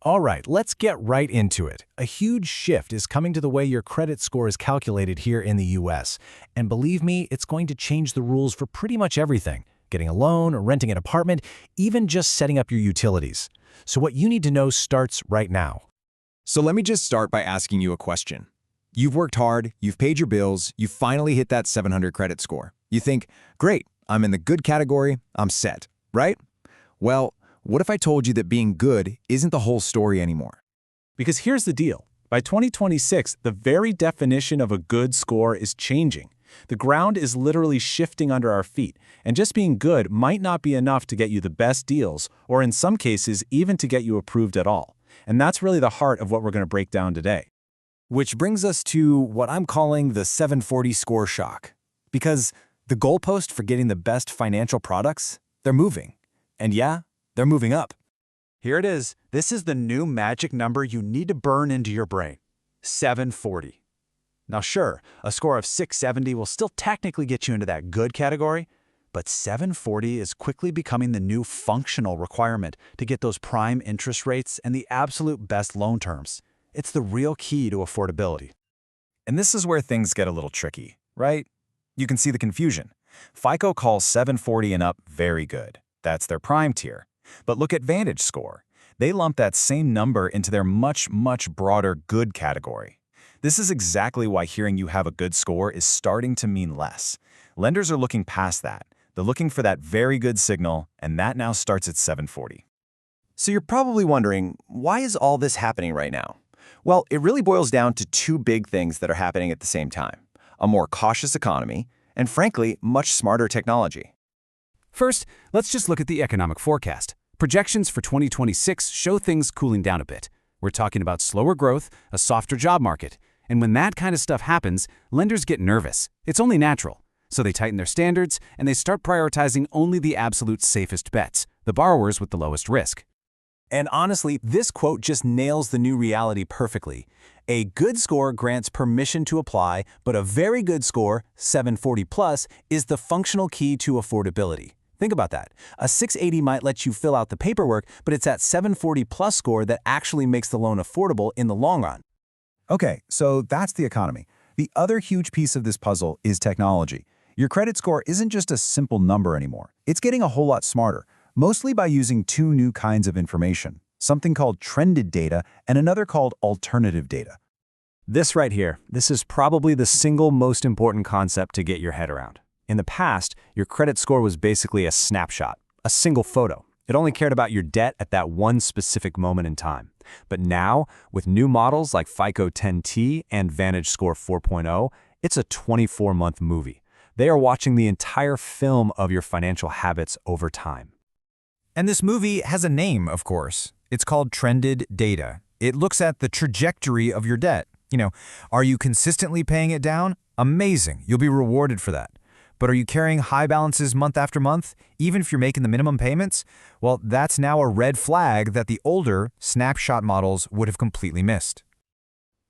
All right, let's get right into it. A huge shift is coming to the way your credit score is calculated here in the US. And believe me, it's going to change the rules for pretty much everything. Getting a loan, renting an apartment, even just setting up your utilities. So what you need to know starts right now. So let me just start by asking you a question. You've worked hard, you've paid your bills, you finally hit that 700 credit score. You think, great, I'm in the good category, I'm set, right? Well, what if I told you that being good isn't the whole story anymore? Because here's the deal. By 2026, the very definition of a good score is changing. The ground is literally shifting under our feet, and just being good might not be enough to get you the best deals, or in some cases, even to get you approved at all. And that's really the heart of what we're going to break down today. Which brings us to what I'm calling the 740 score shock. Because the goalpost for getting the best financial products, they're moving. And yeah, they're moving up. Here it is. This is the new magic number you need to burn into your brain. 740. Now sure, a score of 670 will still technically get you into that good category, but 740 is quickly becoming the new functional requirement to get those prime interest rates and the absolute best loan terms. It's the real key to affordability. And this is where things get a little tricky, right? You can see the confusion. FICO calls 740 and up very good. That's their prime tier. But look at Vantage Score. They lump that same number into their much broader good category. This is exactly why hearing you have a good score is starting to mean less. Lenders are looking past that. They're looking for that very good signal, and that now starts at 740. So you're probably wondering, why is all this happening right now? Well, it really boils down to two big things that are happening at the same time: a more cautious economy, and frankly, much smarter technology. First, let's just look at the economic forecast. Projections for 2026 show things cooling down a bit. We're talking about slower growth, a softer job market. And when that kind of stuff happens, lenders get nervous. It's only natural. So they tighten their standards, and they start prioritizing only the absolute safest bets, the borrowers with the lowest risk. And honestly, this quote just nails the new reality perfectly. A good score grants permission to apply, but a very good score, 740 plus, is the functional key to affordability. Think about that. A 680 might let you fill out the paperwork, but it's that 740 plus score that actually makes the loan affordable in the long run. Okay, so that's the economy. The other huge piece of this puzzle is technology. Your credit score isn't just a simple number anymore. It's getting a whole lot smarter, mostly by using two new kinds of information, something called trended data and another called alternative data. This right here, this is probably the single most important concept to get your head around. In the past, your credit score was basically a snapshot, a single photo. It only cared about your debt at that one specific moment in time. But now, with new models like FICO 10T and Vantage Score 4.0, it's a 24-month movie. They are watching the entire film of your financial habits over time. And this movie has a name, of course. It's called trended data. It looks at the trajectory of your debt. Are you consistently paying it down? Amazing, you'll be rewarded for that. But are you carrying high balances month after month, even if you're making the minimum payments? Well, that's now a red flag that the older snapshot models would have completely missed.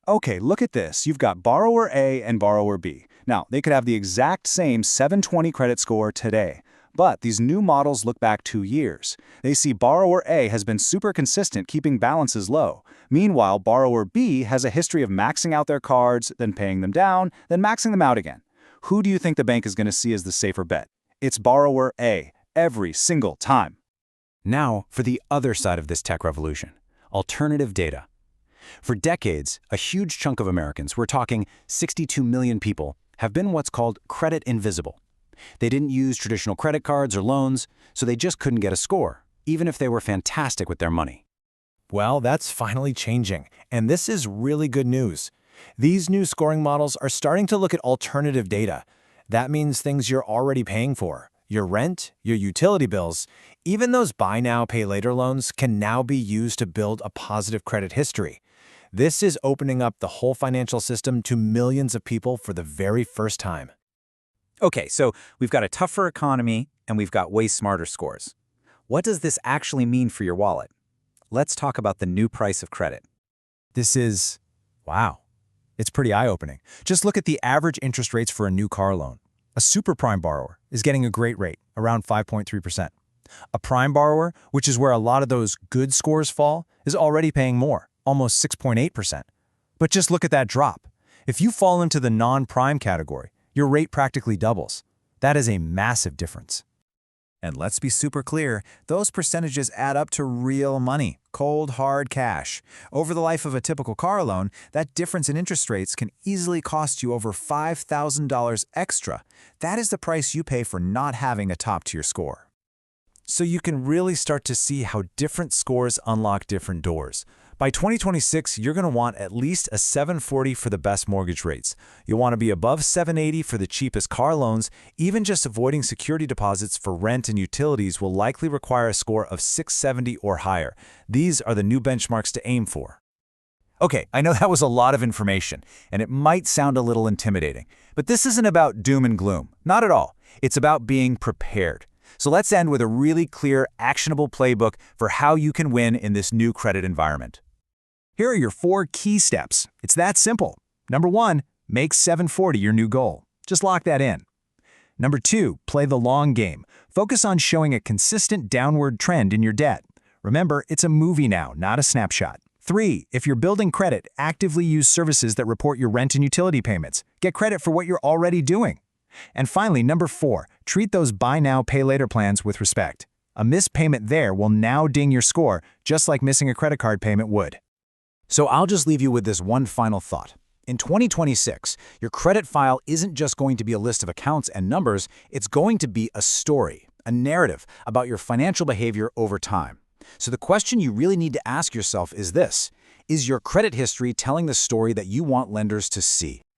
Okay, look at this. You've got borrower A and borrower B. Now, they could have the exact same 720 credit score today. But these new models look back 2 years. They see borrower A has been super consistent keeping balances low. Meanwhile, borrower B has a history of maxing out their cards, then paying them down, then maxing them out again. Who do you think the bank is going to see as the safer bet? It's borrower A, every single time. Now, for the other side of this tech revolution, alternative data. For decades, a huge chunk of Americans, we're talking 62 million people, have been what's called credit invisible. They didn't use traditional credit cards or loans, so they just couldn't get a score, even if they were fantastic with their money. Well, that's finally changing, and this is really good news. These new scoring models are starting to look at alternative data. That means things you're already paying for. Your rent, your utility bills, even those buy now, pay later loans can now be used to build a positive credit history. This is opening up the whole financial system to millions of people for the very first time. Okay, so we've got a tougher economy and we've got way smarter scores. What does this actually mean for your wallet? Let's talk about the new price of credit. Wow. It's pretty eye-opening. Just look at the average interest rates for a new car loan. A super prime borrower is getting a great rate, around 5.3%. A prime borrower, which is where a lot of those good scores fall, is already paying more, almost 6.8%. But just look at that drop. If you fall into the non-prime category, your rate practically doubles. That is a massive difference. And let's be super clear, those percentages add up to real money, cold, hard cash. Over the life of a typical car loan, that difference in interest rates can easily cost you over $5,000 extra. That is the price you pay for not having a top-tier score. So you can really start to see how different scores unlock different doors. By 2026, you're going to want at least a 740 for the best mortgage rates. You'll want to be above 780 for the cheapest car loans. Even just avoiding security deposits for rent and utilities will likely require a score of 670 or higher. These are the new benchmarks to aim for. Okay, I know that was a lot of information, and it might sound a little intimidating, but this isn't about doom and gloom. Not at all. It's about being prepared. So let's end with a really clear, actionable playbook for how you can win in this new credit environment. Here are your 4 key steps. It's that simple. Number 1, make 740 your new goal. Just lock that in. Number 2, play the long game. Focus on showing a consistent downward trend in your debt. Remember, it's a movie now, not a snapshot. 3, if you're building credit, actively use services that report your rent and utility payments. Get credit for what you're already doing. And finally, number 4, treat those buy now, pay later plans with respect. A missed payment there will now ding your score, just like missing a credit card payment would. So I'll just leave you with this one final thought. In 2026, your credit file isn't just going to be a list of accounts and numbers, it's going to be a story, a narrative about your financial behavior over time. So the question you really need to ask yourself is this: is your credit history telling the story that you want lenders to see?